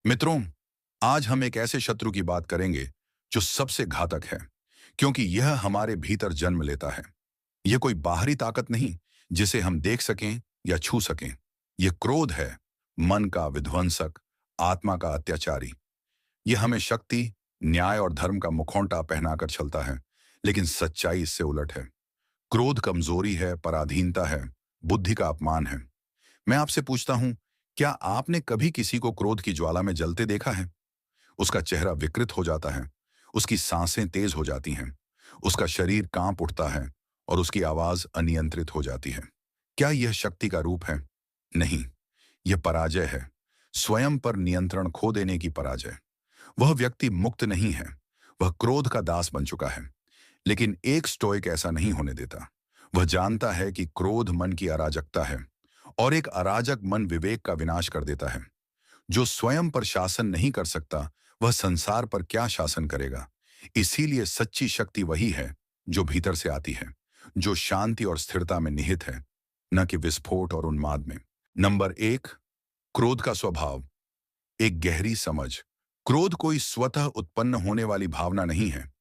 मित्रों, आज हम एक ऐसे शत्रु की बात करेंगे जो सबसे घातक है, क्योंकि यह हमारे भीतर जन्म लेता है। यह कोई बाहरी ताकत नहीं जिसे हम देख सकें या छू सकें। यह क्रोध है, मन का विध्वंसक, आत्मा का अत्याचारी। यह हमें शक्ति, न्याय और धर्म का मुखौटा पहनाकर चलता है, लेकिन सच्चाई इससे उलट है। क्रोध कमजोरी है, पराधीनता है, बुद्धि का अपमान है। मैं आपसे पूछता हूं, क्या आपने कभी किसी को क्रोध की ज्वाला में जलते देखा है? उसका चेहरा विकृत हो जाता है, उसकी सांसें तेज हो जाती हैं, उसका शरीर कांप उठता है और उसकी आवाज अनियंत्रित हो जाती है। क्या यह शक्ति का रूप है? नहीं, यह पराजय है। स्वयं पर नियंत्रण खो देने की पराजय। वह व्यक्ति मुक्त नहीं है, वह क्रोध का दास बन चुका है। लेकिन एक स्टोइक ऐसा नहीं होने देता। वह जानता है कि क्रोध मन की अराजकता है और एक अराजक मन विवेक का विनाश कर देता है। जो स्वयं पर शासन नहीं कर सकता, वह संसार पर क्या शासन करेगा? इसीलिए सच्ची शक्ति वही है जो भीतर से आती है, जो शांति और स्थिरता में निहित है, न कि विस्फोट और उन्माद में। नंबर एक, क्रोध का स्वभाव। एक गहरी समझ। क्रोध कोई स्वतः उत्पन्न होने वाली भावना नहीं है।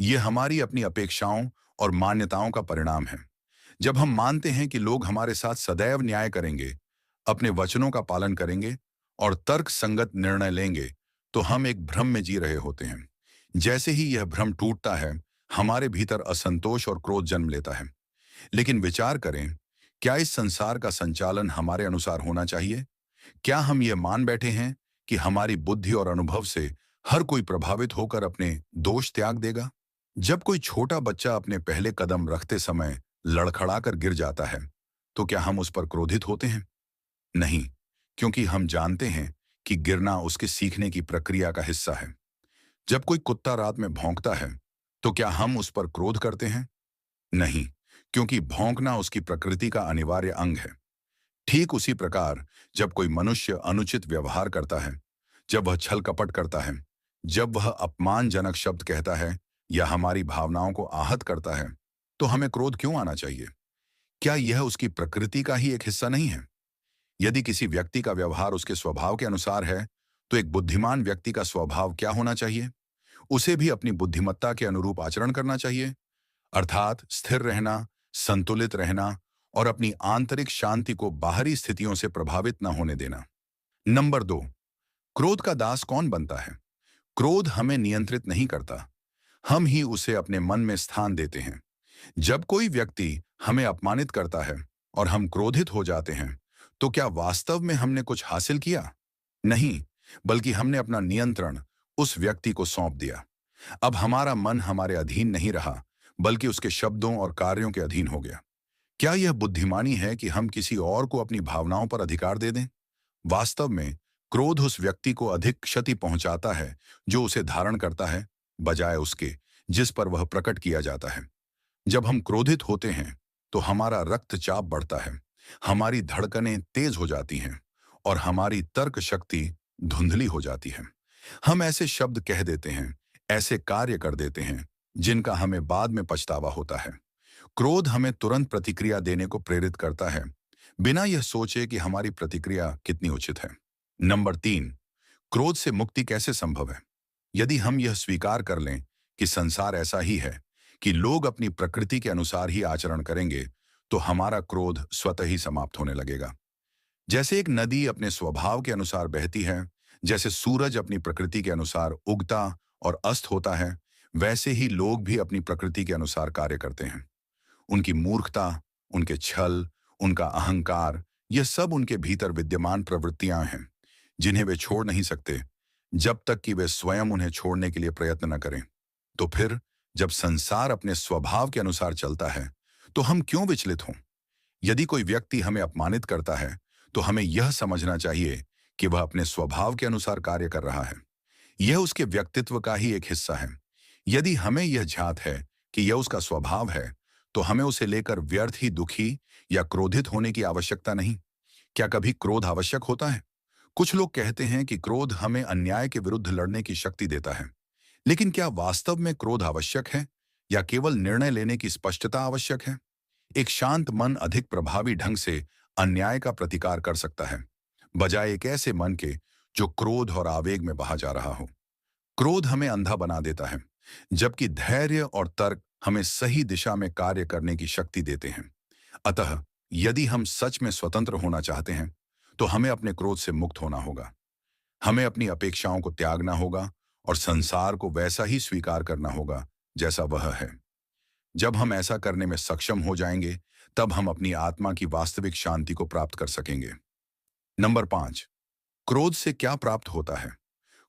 यह हमारी अपनी अपेक्षाओं और मान्यताओं का परिणाम है। जब हम मानते हैं कि लोग हमारे साथ सदैव न्याय करेंगे, अपने वचनों का पालन करेंगे और तर्क संगत निर्णय लेंगे, तो हम एक भ्रम में जी रहे होते हैं। जैसे ही यह भ्रम टूटता है, हमारे भीतर असंतोष और क्रोध जन्म लेता है। लेकिन विचार करें, क्या इस संसार का संचालन हमारे अनुसार होना चाहिए? क्या हम ये मान बैठे हैं कि हमारी बुद्धि और अनुभव से हर कोई प्रभावित होकर अपने दोष त्याग देगा? जब कोई छोटा बच्चा अपने पहले कदम रखते समय लड़खड़ाकर गिर जाता है, तो क्या हम उस पर क्रोधित होते हैं? नहीं, क्योंकि हम जानते हैं कि गिरना उसके सीखने की प्रक्रिया का हिस्सा है। जब कोई कुत्ता रात में भौंकता है, तो क्या हम उस पर क्रोध करते हैं? नहीं, क्योंकि भौंकना उसकी प्रकृति का अनिवार्य अंग है। ठीक उसी प्रकार, जब कोई मनुष्य अनुचित व्यवहार करता है, जब वह छल कपट करता है, जब वह अपमानजनक शब्द कहता है या हमारी भावनाओं को आहत करता है, तो हमें क्रोध क्यों आना चाहिए? क्या यह उसकी प्रकृति का ही एक हिस्सा नहीं है? यदि किसी व्यक्ति का व्यवहार उसके स्वभाव के अनुसार है, तो एक बुद्धिमान व्यक्ति का स्वभाव क्या होना चाहिए? उसे भी अपनी बुद्धिमत्ता के अनुरूप आचरण करना चाहिए, अर्थात स्थिर रहना, संतुलित रहना और अपनी आंतरिक शांति को बाहरी स्थितियों से प्रभावित न होने देना। नंबर दो, क्रोध का दास कौन बनता है? क्रोध हमें नियंत्रित नहीं करता, हम ही उसे अपने मन में स्थान देते हैं। जब कोई व्यक्ति हमें अपमानित करता है और हम क्रोधित हो जाते हैं, तो क्या वास्तव में हमने कुछ हासिल किया? नहीं, बल्कि हमने अपना नियंत्रण उस व्यक्ति को सौंप दिया। अब हमारा मन हमारे अधीन नहीं रहा, बल्कि उसके शब्दों और कार्यों के अधीन हो गया। क्या यह बुद्धिमानी है कि हम किसी और को अपनी भावनाओं पर अधिकार दे दें? वास्तव में क्रोध उस व्यक्ति को अधिक क्षति पहुंचाता है जो उसे धारण करता है, बजाय उसके जिस पर वह प्रकट किया जाता है। जब हम क्रोधित होते हैं, तो हमारा रक्तचाप बढ़ता है, हमारी धड़कनें तेज हो जाती हैं और हमारी तर्क शक्ति धुंधली हो जाती है। हम ऐसे शब्द कह देते हैं, ऐसे कार्य कर देते हैं, जिनका हमें बाद में पछतावा होता है। क्रोध हमें तुरंत प्रतिक्रिया देने को प्रेरित करता है, बिना यह सोचे कि हमारी प्रतिक्रिया कितनी उचित है। नंबर तीन, क्रोध से मुक्ति कैसे संभव है? यदि हम यह स्वीकार कर लें कि संसार ऐसा ही है, कि लोग अपनी प्रकृति के अनुसार ही आचरण करेंगे, तो हमारा क्रोध स्वतः ही समाप्त होने लगेगा। जैसे एक नदी अपने स्वभाव के अनुसार बहती है, जैसे सूरज अपनी प्रकृति के अनुसार उगता और अस्त होता है, वैसे ही लोग भी अपनी प्रकृति के अनुसार कार्य करते हैं। उनकी मूर्खता, उनके छल, उनका अहंकार, यह सब उनके भीतर विद्यमान प्रवृत्तियां हैं, जिन्हें वे छोड़ नहीं सकते, जब तक कि वे स्वयं उन्हें छोड़ने के लिए प्रयत्न न करें। तो फिर, जब संसार अपने स्वभाव के अनुसार चलता है, तो हम क्यों विचलित हों? यदि कोई व्यक्ति हमें अपमानित करता है, तो हमें यह समझना चाहिए कि वह अपने स्वभाव के अनुसार कार्य कर रहा है। यह उसके व्यक्तित्व का ही एक हिस्सा है। यदि हमें यह झात है कि यह उसका स्वभाव है, तो हमें उसे लेकर व्यर्थ ही दुखी या क्रोधित होने की आवश्यकता नहीं। क्या कभी क्रोध आवश्यक होता है? कुछ लोग कहते हैं कि क्रोध हमें अन्याय के विरुद्ध लड़ने की शक्ति देता है। लेकिन क्या वास्तव में क्रोध आवश्यक है, या केवल निर्णय लेने की स्पष्टता आवश्यक है? एक शांत मन अधिक प्रभावी ढंग से अन्याय का प्रतिकार कर सकता है, बजाय एक ऐसे मन के जो क्रोध और आवेग में बहा जा रहा हो। क्रोध हमें अंधा बना देता है, जबकि धैर्य और तर्क हमें सही दिशा में कार्य करने की शक्ति देते हैं। अतः यदि हम सच में स्वतंत्र होना चाहते हैं, तो हमें अपने क्रोध से मुक्त होना होगा। हमें अपनी अपेक्षाओं को त्यागना होगा और संसार को वैसा ही स्वीकार करना होगा जैसा वह है। जब हम ऐसा करने में सक्षम हो जाएंगे, तब हम अपनी आत्मा की वास्तविक शांति को प्राप्त कर सकेंगे। नंबर 5, क्रोध से क्या प्राप्त होता है?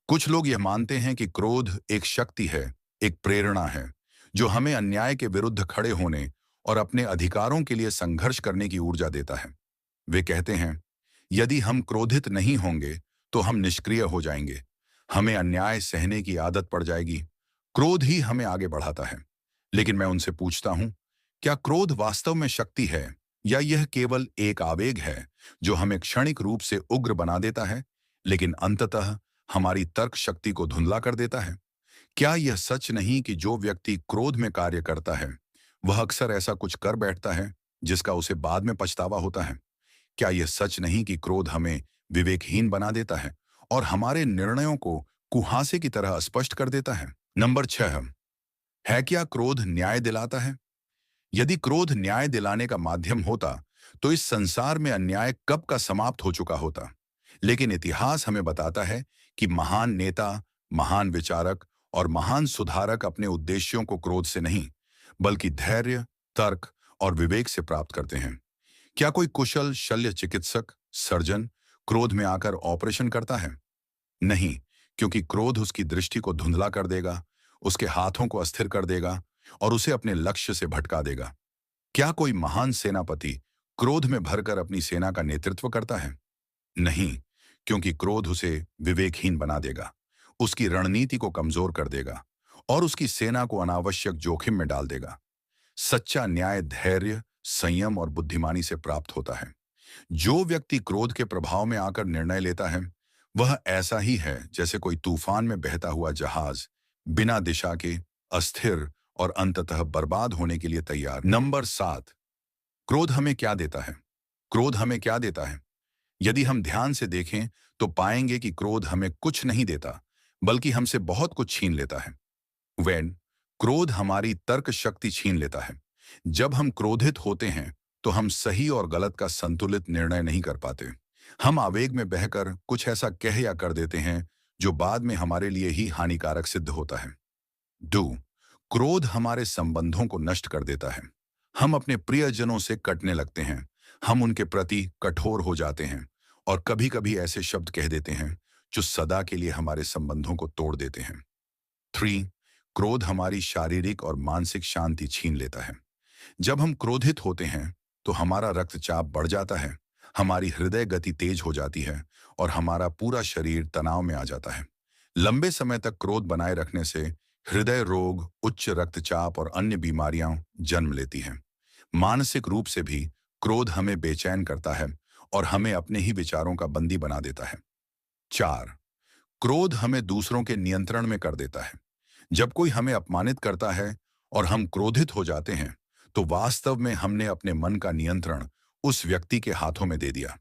कुछ लोग यह मानते हैं कि क्रोध एक शक्ति है, एक प्रेरणा है, जो हमें अन्याय के विरुद्ध खड़े होने और अपने अधिकारों के लिए संघर्ष करने की ऊर्जा देता है। वे कहते हैं, यदि हम क्रोधित नहीं होंगे, तो हम निष्क्रिय हो जाएंगे। हमें अन्याय सहने की आदत पड़ जाएगी। क्रोध ही हमें आगे बढ़ाता है। लेकिन मैं उनसे पूछता हूं, क्या क्रोध वास्तव में शक्ति है, या यह केवल एक आवेग है जो हमें क्षणिक रूप से उग्र बना देता है, लेकिन अंततः हमारी तर्क शक्ति को धुंधला कर देता है? क्या यह सच नहीं कि जो व्यक्ति क्रोध में कार्य करता है, वह अक्सर ऐसा कुछ कर बैठता है जिसका उसे बाद में पछतावा होता है? क्या यह सच नहीं कि क्रोध हमें विवेकहीन बना देता है और हमारे निर्णयों को कुहासे की तरह स्पष्ट कर देता है? नंबर 6, है क्या क्रोध न्याय दिलाता है? यदि क्रोध न्याय दिलाने का माध्यम होता, तो इस संसार में अन्याय कब का समाप्त हो चुका होता। लेकिन इतिहास हमें बताता है कि महान नेता, महान विचारक और महान सुधारक अपने उद्देश्यों को क्रोध से नहीं, बल्कि धैर्य, तर्क और विवेक से प्राप्त करते हैं। क्या कोई कुशल शल्य चिकित्सक, सर्जन क्रोध में आकर ऑपरेशन करता है? नहीं, क्योंकि क्रोध उसकी दृष्टि को धुंधला कर देगा, उसके हाथों को अस्थिर कर देगा और उसे अपने लक्ष्य से भटका देगा। क्या कोई महान सेनापति क्रोध में भरकर अपनी सेना का नेतृत्व करता है? नहीं, क्योंकि क्रोध उसे विवेकहीन बना देगा, उसकी रणनीति को कमजोर कर देगा और उसकी सेना को अनावश्यक जोखिम में डाल देगा। सच्चा न्याय धैर्य, संयम और बुद्धिमानी से प्राप्त होता है। जो व्यक्ति क्रोध के प्रभाव में आकर निर्णय लेता है, वह ऐसा ही है जैसे कोई तूफान में बहता हुआ जहाज, बिना दिशा के, अस्थिर और अंततः बर्बाद होने के लिए तैयार। नंबर 7, क्रोध हमें क्या देता है? क्रोध हमें क्या देता है? यदि हम ध्यान से देखें, तो पाएंगे कि क्रोध हमें कुछ नहीं देता, बल्कि हमसे बहुत कुछ छीन लेता है। वैन, क्रोध हमारी तर्क शक्ति छीन लेता है। जब हम क्रोधित होते हैं, तो हम सही और गलत का संतुलित निर्णय नहीं कर पाते। हम आवेग में बहकर कुछ ऐसा कह या कर देते हैं जो बाद में हमारे लिए ही हानिकारक सिद्ध होता है। डू, क्रोध हमारे संबंधों को नष्ट कर देता है। हम अपने प्रियजनों से कटने लगते हैं, हम उनके प्रति कठोर हो जाते हैं और कभी-कभी ऐसे शब्द कह देते हैं जो सदा के लिए हमारे संबंधों को तोड़ देते हैं। 3, क्रोध हमारी शारीरिक और मानसिक शांति छीन लेता है। जब हम क्रोधित होते हैं, तो हमारा रक्तचाप बढ़ जाता है, हमारी हृदय गति तेज हो जाती है और हमारा पूरा शरीर तनाव में आ जाता है। लंबे समय तक क्रोध बनाए रखने से हृदय रोग, उच्च रक्तचाप और अन्य बीमारियां जन्म लेती हैं। मानसिक रूप से भी क्रोध हमें बेचैन करता है और हमें अपने ही विचारों का बंदी बना देता है। 4, क्रोध हमें दूसरों के नियंत्रण में कर देता है। जब कोई हमें अपमानित करता है और हम क्रोधित हो जाते हैं, तो वास्तव में हमने अपने मन का नियंत्रण उस व्यक्ति के हाथों में दे दिया।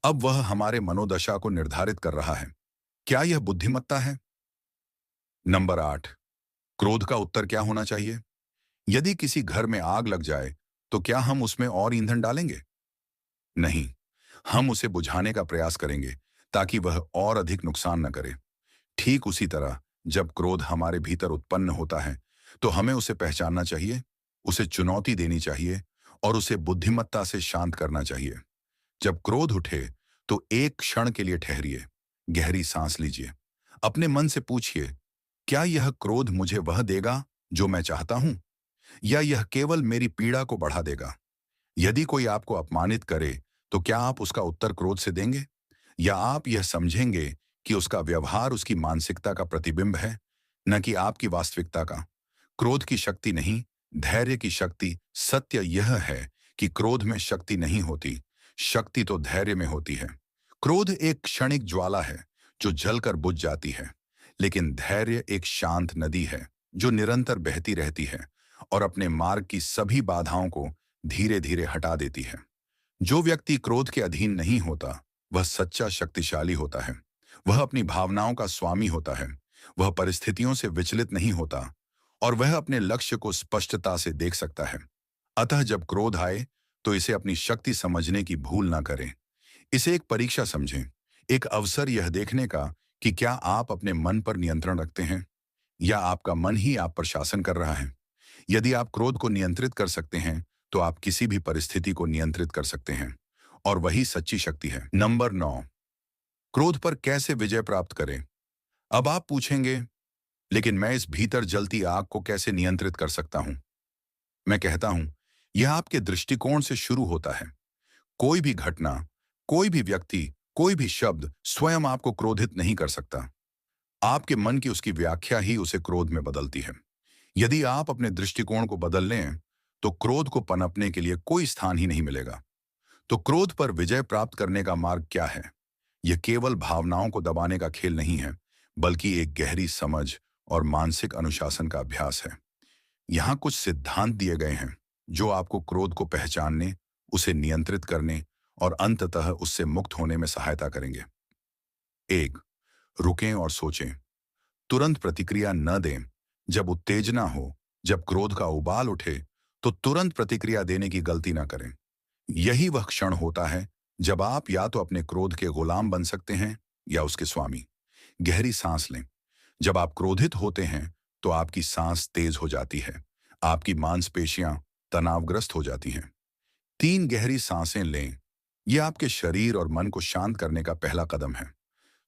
अब वह हमारे मनोदशा को निर्धारित कर रहा है। क्या यह बुद्धिमत्ता है? नंबर 8, क्रोध का उत्तर क्या होना चाहिए? यदि किसी घर में आग लग जाए, तो क्या हम उसमें और ईंधन डालेंगे? नहीं, हम उसे बुझाने का प्रयास करेंगे ताकि वह और अधिक नुकसान न करे। ठीक उसी तरह, जब क्रोध हमारे भीतर उत्पन्न होता है, तो हमें उसे पहचानना चाहिए, उसे चुनौती देनी चाहिए और उसे बुद्धिमत्ता से शांत करना चाहिए। जब क्रोध उठे, तो एक क्षण के लिए ठहरिए, गहरी सांस लीजिए, अपने मन से पूछिए, क्या यह क्रोध मुझे वह देगा जो मैं चाहता हूं, या यह केवल मेरी पीड़ा को बढ़ा देगा? यदि कोई आपको अपमानित करे, तो क्या आप उसका उत्तर क्रोध से देंगे, या आप यह समझेंगे कि उसका व्यवहार उसकी मानसिकता का प्रतिबिंब है, न कि आपकी वास्तविकता का? क्रोध की शक्ति नहीं, धैर्य की शक्ति। सत्य यह है कि क्रोध में शक्ति नहीं होती, शक्ति तो धैर्य में होती है। क्रोध एक क्षणिक ज्वाला है जो जलकर बुझ जाती है, लेकिन धैर्य एक शांत नदी है जो निरंतर बहती रहती है और अपने मार्ग की सभी बाधाओं को धीरे धीरे हटा देती है। जो व्यक्ति क्रोध के अधीन नहीं होता, वह सच्चा शक्तिशाली होता है। वह अपनी भावनाओं का स्वामी होता है। वह परिस्थितियों से विचलित नहीं होता और वह अपने लक्ष्य को स्पष्टता से देख सकता है। अतः जब क्रोध आए तो इसे अपनी शक्ति समझने की भूल ना करें। इसे एक परीक्षा समझें, एक अवसर यह देखने का कि क्या आप अपने मन पर नियंत्रण रखते हैं या आपका मन ही आप पर शासन कर रहा है। यदि आप क्रोध को नियंत्रित कर सकते हैं तो आप किसी भी परिस्थिति को नियंत्रित कर सकते हैं और वही सच्ची शक्ति है। नंबर 9, क्रोध पर कैसे विजय प्राप्त करें। अब आप पूछेंगे, लेकिन मैं इस भीतर जलती आग को कैसे नियंत्रित कर सकता हूं? मैं कहता हूं, यह आपके दृष्टिकोण से शुरू होता है। कोई भी घटना, कोई भी व्यक्ति, कोई भी शब्द स्वयं आपको क्रोधित नहीं कर सकता। आपके मन की उसकी व्याख्या ही उसे क्रोध में बदलती है। यदि आप अपने दृष्टिकोण को बदल लें तो क्रोध को पनपने के लिए कोई स्थान ही नहीं मिलेगा। तो क्रोध पर विजय प्राप्त करने का मार्ग क्या है? यह केवल भावनाओं को दबाने का खेल नहीं है, बल्कि एक गहरी समझ और मानसिक अनुशासन का अभ्यास है। यहाँ कुछ सिद्धांत दिए गए हैं जो आपको क्रोध को पहचानने, उसे नियंत्रित करने और अंततः उससे मुक्त होने में सहायता करेंगे। 1, रुकें और सोचें। तुरंत प्रतिक्रिया न दें। जब उत्तेजना हो, जब क्रोध का उबाल उठे, तो तुरंत प्रतिक्रिया देने की गलती ना करें। यही वह क्षण होता है जब आप या तो अपने क्रोध के गुलाम बन सकते हैं या उसके स्वामी। गहरी सांस लें। जब आप क्रोधित होते हैं तो आपकी सांस तेज हो जाती है, आपकी मांसपेशियां तनावग्रस्त हो जाती हैं। 3 गहरी सांसें लें। यह आपके शरीर और मन को शांत करने का पहला कदम है।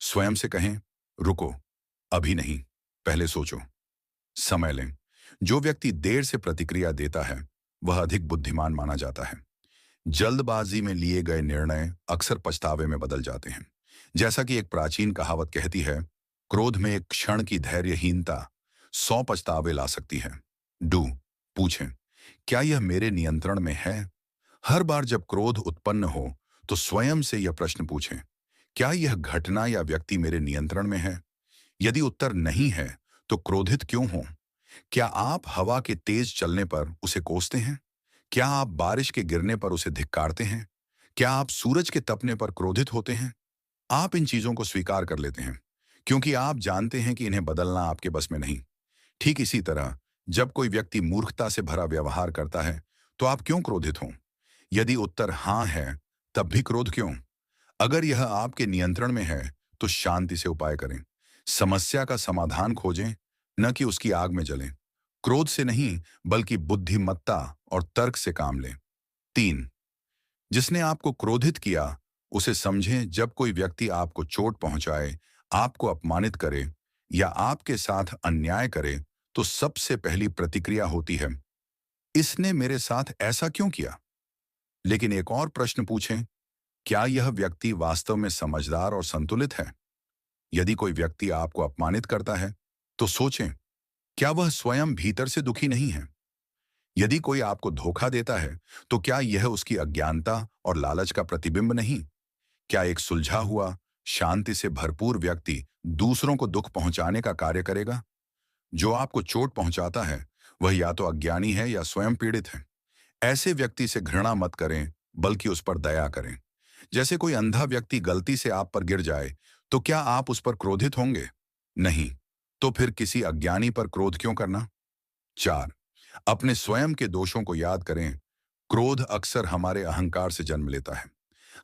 स्वयं से कहें, रुको, अभी नहीं, पहले सोचो। समय लें। जो व्यक्ति देर से प्रतिक्रिया देता है वह अधिक बुद्धिमान माना जाता है। जल्दबाजी में लिए गए निर्णय अक्सर पछतावे में बदल जाते हैं। जैसा कि एक प्राचीन कहावत कहती है, क्रोध में एक क्षण की धैर्यहीनता 100 पछतावे ला सकती है। डू पूछें, क्या यह मेरे नियंत्रण में है? हर बार जब क्रोध उत्पन्न हो तो स्वयं से यह प्रश्न पूछें, क्या यह घटना या व्यक्ति मेरे नियंत्रण में है? यदि उत्तर नहीं है तो क्रोधित क्यों हो? क्या आप हवा के तेज चलने पर उसे कोसते हैं? क्या आप बारिश के गिरने पर उसे धिक्कारते हैं? क्या आप सूरज के तपने पर क्रोधित होते हैं? आप इन चीजों को स्वीकार कर लेते हैं क्योंकि आप जानते हैं कि इन्हें बदलना आपके बस में नहीं। ठीक इसी तरह जब कोई व्यक्ति मूर्खता से भरा व्यवहार करता है तो आप क्यों क्रोधित हों? यदि उत्तर हाँ है, तब भी क्रोध क्यों? अगर यह आपके नियंत्रण में है तो शांति से उपाय करें। समस्या का समाधान खोजें, न कि उसकी आग में जलें। क्रोध से नहीं, बल्कि बुद्धिमत्ता और तर्क से काम लें। 3, जिसने आपको क्रोधित किया उसे समझें। जब कोई व्यक्ति आपको चोट पहुंचाए, आपको अपमानित करे या आपके साथ अन्याय करे तो सबसे पहली प्रतिक्रिया होती है, इसने मेरे साथ ऐसा क्यों किया? लेकिन एक और प्रश्न पूछें, क्या यह व्यक्ति वास्तव में समझदार और संतुलित है? यदि कोई व्यक्ति आपको अपमानित करता है तो सोचें, क्या वह स्वयं भीतर से दुखी नहीं है? यदि कोई आपको धोखा देता है तो क्या यह उसकी अज्ञानता और लालच का प्रतिबिंब नहीं? क्या एक सुलझा हुआ, शांति से भरपूर व्यक्ति दूसरों को दुख पहुंचाने का कार्य करेगा? जो आपको चोट पहुंचाता है वह या तो अज्ञानी है या स्वयं पीड़ित है। ऐसे व्यक्ति से घृणा मत करें, बल्कि उस पर दया करें। जैसे कोई अंधा व्यक्ति गलती से आप पर गिर जाए तो क्या आप उस पर क्रोधित होंगे? नहीं। तो फिर किसी अज्ञानी पर क्रोध क्यों करना? 4, अपने स्वयं के दोषों को याद करें। क्रोध अक्सर हमारे अहंकार से जन्म लेता है।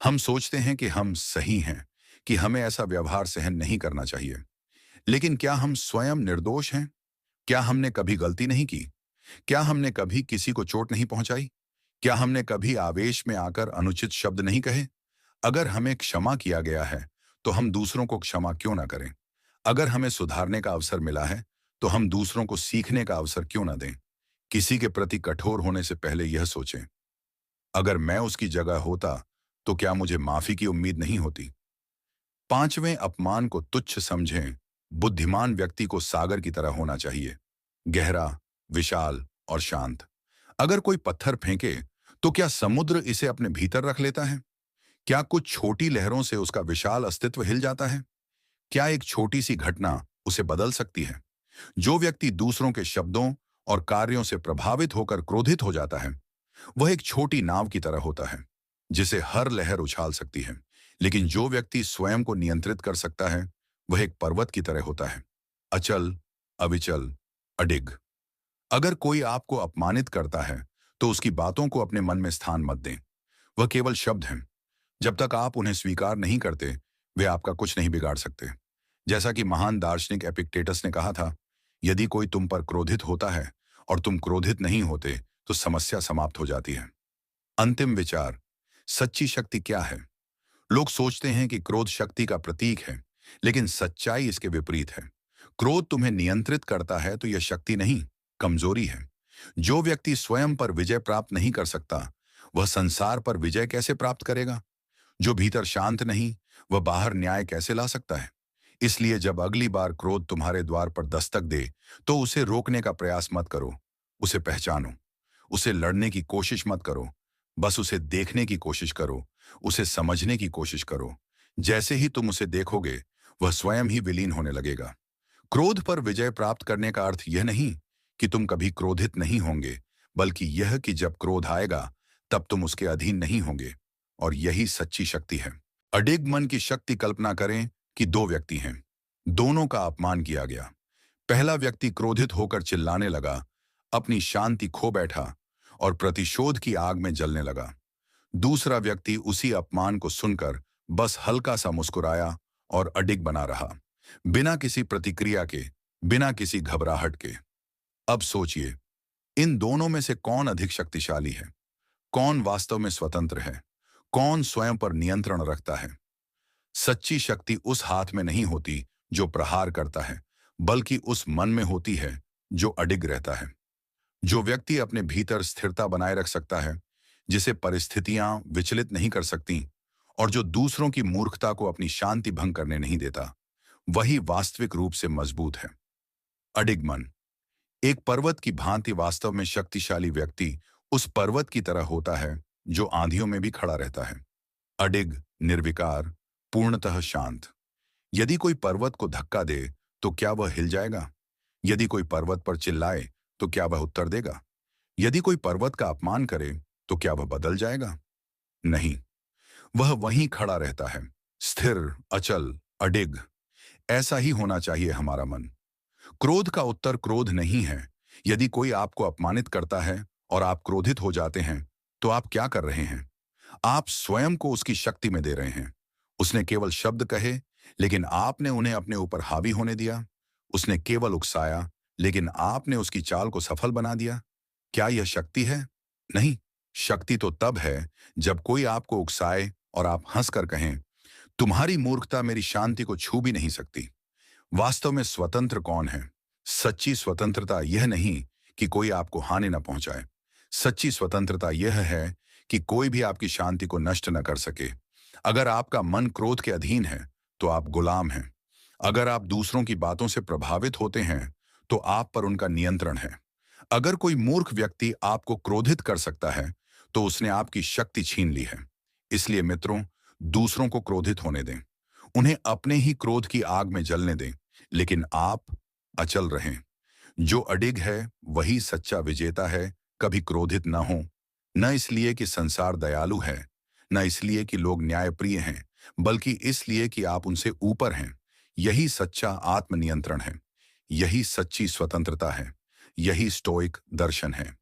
हम सोचते हैं कि हम सही हैं, कि हमें ऐसा व्यवहार सहन नहीं करना चाहिए। लेकिन क्या हम स्वयं निर्दोष हैं? क्या हमने कभी गलती नहीं की? क्या हमने कभी किसी को चोट नहीं पहुंचाई? क्या हमने कभी आवेश में आकर अनुचित शब्द नहीं कहे? अगर हमें क्षमा किया गया है तो हम दूसरों को क्षमा क्यों ना करें? अगर हमें सुधारने का अवसर मिला है तो हम दूसरों को सीखने का अवसर क्यों ना दें? किसी के प्रति कठोर होने से पहले यह सोचें, अगर मैं उसकी जगह होता तो क्या मुझे माफी की उम्मीद नहीं होती? 5वें, अपमान को तुच्छ समझें। बुद्धिमान व्यक्ति को सागर की तरह होना चाहिए, गहरा, विशाल और शांत। अगर कोई पत्थर फेंके तो क्या समुद्र इसे अपने भीतर रख लेता है? क्या कुछ छोटी लहरों से उसका विशाल अस्तित्व हिल जाता है? क्या एक छोटी सी घटना उसे बदल सकती है? जो व्यक्ति दूसरों के शब्दों और कार्यों से प्रभावित होकर क्रोधित हो जाता है वह एक छोटी नाव की तरह होता है जिसे हर लहर उछाल सकती है। लेकिन जो व्यक्ति स्वयं को नियंत्रित कर सकता है वह एक पर्वत की तरह होता है, अचल, अविचल, अडिग। अगर कोई आपको अपमानित करता है तो उसकी बातों को अपने मन में स्थान मत दें। वह केवल शब्द हैं। जब तक आप उन्हें स्वीकार नहीं करते वे आपका कुछ नहीं बिगाड़ सकते। जैसा कि महान दार्शनिक एपिक्टेटस ने कहा था, यदि कोई तुम पर क्रोधित होता है और तुम क्रोधित नहीं होते तो समस्या समाप्त हो जाती है। अंतिम विचार, सच्ची शक्ति क्या है? लोग सोचते हैं कि क्रोध शक्ति का प्रतीक है, लेकिन सच्चाई इसके विपरीत है। क्रोध तुम्हें नियंत्रित करता है तो यह शक्ति नहीं, कमजोरी है। जो व्यक्ति स्वयं पर विजय प्राप्त नहीं कर सकता वह संसार पर विजय कैसे प्राप्त करेगा? जो भीतर शांत नहीं वह बाहर न्याय कैसे ला सकता है? इसलिए जब अगली बार क्रोध तुम्हारे द्वार पर दस्तक दे तो उसे रोकने का प्रयास मत करो। उसे पहचानो। उसे लड़ने की कोशिश मत करो। बस उसे देखने की कोशिश करो। उसे समझने की कोशिश करो। जैसे ही तुम उसे देखोगे वह स्वयं ही विलीन होने लगेगा। क्रोध पर विजय प्राप्त करने का अर्थ यह नहीं कि तुम कभी क्रोधित नहीं होंगे, बल्कि यह कि जब क्रोध आएगा तब तुम उसके अधीन नहीं होंगे। और यही सच्ची शक्ति है। अडिग मन की शक्ति कल्पना करें कि दो व्यक्ति हैं। दोनों का अपमान किया गया। पहला व्यक्ति क्रोधित होकर चिल्लाने लगा, अपनी शांति खो बैठा और प्रतिशोध की आग में जलने लगा। दूसरा व्यक्ति उसी अपमान को सुनकर बस हल्का सा मुस्कुराया और अडिग बना रहा, बिना किसी प्रतिक्रिया के, बिना किसी घबराहट के। अब सोचिए, इन दोनों में से कौन अधिक शक्तिशाली है? कौन वास्तव में स्वतंत्र है? कौन स्वयं पर नियंत्रण रखता है? सच्ची शक्ति उस हाथ में नहीं होती जो प्रहार करता है, बल्कि उस मन में होती है जो अडिग रहता है। जो व्यक्ति अपने भीतर स्थिरता बनाए रख सकता है, जिसे परिस्थितियां विचलित नहीं कर सकती, और जो दूसरों की मूर्खता को अपनी शांति भंग करने नहीं देता, वही वास्तविक रूप से मजबूत है। अडिग मन एक पर्वत की भांति वास्तव में शक्तिशाली व्यक्ति उस पर्वत की तरह होता है जो आंधियों में भी खड़ा रहता है। अडिग, निर्विकार, पूर्णतः शांत। यदि कोई पर्वत को धक्का दे तो क्या वह हिल जाएगा? यदि कोई पर्वत पर चिल्लाए तो क्या वह उत्तर देगा? यदि कोई पर्वत का अपमान करे तो क्या वह बदल जाएगा? नहीं, वह वहीं खड़ा रहता है, स्थिर, अचल, अडिग। ऐसा ही होना चाहिए हमारा मन। क्रोध का उत्तर क्रोध नहीं है। यदि कोई आपको अपमानित करता है और आप क्रोधित हो जाते हैं तो आप क्या कर रहे हैं? आप स्वयं को उसकी शक्ति में दे रहे हैं। उसने केवल शब्द कहे, लेकिन आपने उन्हें अपने ऊपर हावी होने दिया। उसने केवल उकसाया, लेकिन आपने उसकी चाल को सफल बना दिया। क्या यह शक्ति है? नहीं। शक्ति तो तब है जब कोई आपको उकसाए और आप हंसकर कहें, तुम्हारी मूर्खता मेरी शांति को छू भी नहीं सकती। वास्तव में स्वतंत्र कौन है? सच्ची स्वतंत्रता यह नहीं कि कोई आपको हानि न पहुंचाए। सच्ची स्वतंत्रता यह है कि कोई भी आपकी शांति को नष्ट न कर सके। अगर आपका मन क्रोध के अधीन है तो आप गुलाम हैं। अगर आप दूसरों की बातों से प्रभावित होते हैं तो आप पर उनका नियंत्रण है। अगर कोई मूर्ख व्यक्ति आपको क्रोधित कर सकता है तो उसने आपकी शक्ति छीन ली है। इसलिए मित्रों, दूसरों को क्रोधित होने दें। उन्हें अपने ही क्रोध की आग में जलने दें, लेकिन आप अचल रहें। जो अडिग है वही सच्चा विजेता है। कभी क्रोधित न हो, न इसलिए कि संसार दयालु है, न इसलिए कि लोग न्यायप्रिय हैं, बल्कि इसलिए कि आप उनसे ऊपर हैं। यही सच्चा आत्मनियंत्रण है। यही सच्ची स्वतंत्रता है। यही स्टोइक दर्शन है।